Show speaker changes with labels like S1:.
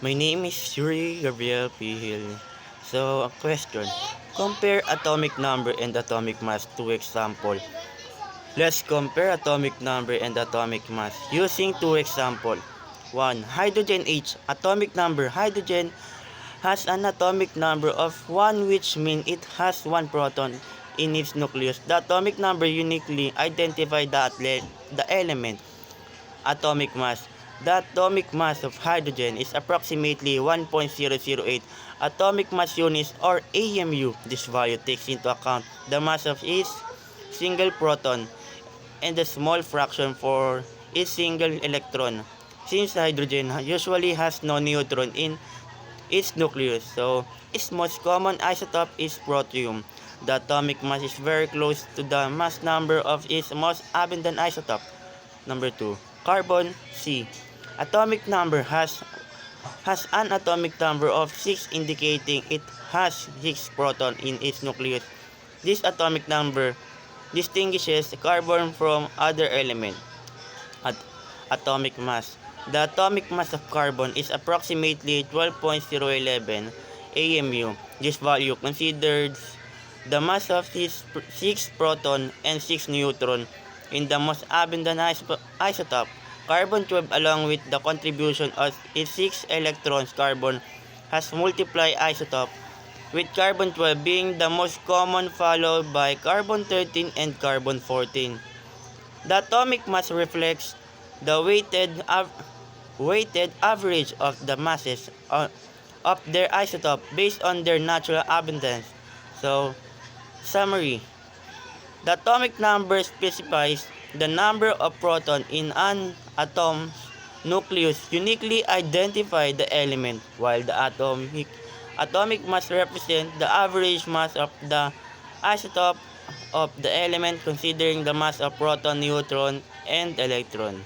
S1: My name is Yuri Gabriel P. Hill. So, a question. Compare atomic number and atomic mass to example. Let's compare atomic number and atomic mass using two example. 1. Hydrogen H. Atomic number. Hydrogen has an atomic number of 1, which means it has 1 proton in its nucleus. The atomic number uniquely identifies the element. Atomic mass. The atomic mass of hydrogen is approximately 1.008 atomic mass units, or AMU. This value takes into account the mass of each single proton and the small fraction for each single electron. Since hydrogen usually has no neutron in its nucleus, so its most common isotope is protium. The atomic mass is very close to the mass number of its most abundant isotope. Number 2. Carbon C. Atomic number has an atomic number of 6, indicating it has 6 protons in its nucleus. This atomic number distinguishes carbon from other elements. At atomic mass. The atomic mass of carbon is approximately 12.011 AMU. This value considers the mass of 6 proton and 6 neutron in the most abundant isotope, carbon-12. Along with the contribution of its 6 electrons, carbon has multiple isotopes, with carbon-12 being the most common, followed by carbon-13 and carbon-14. The atomic mass reflects the weighted average of the masses of their isotope based on their natural abundance. So, summary. The atomic number specifies the number of protons in an atom's nucleus, uniquely identify the element, while the atomic mass represents the average mass of the isotope of the element, considering the mass of proton, neutron, and electron.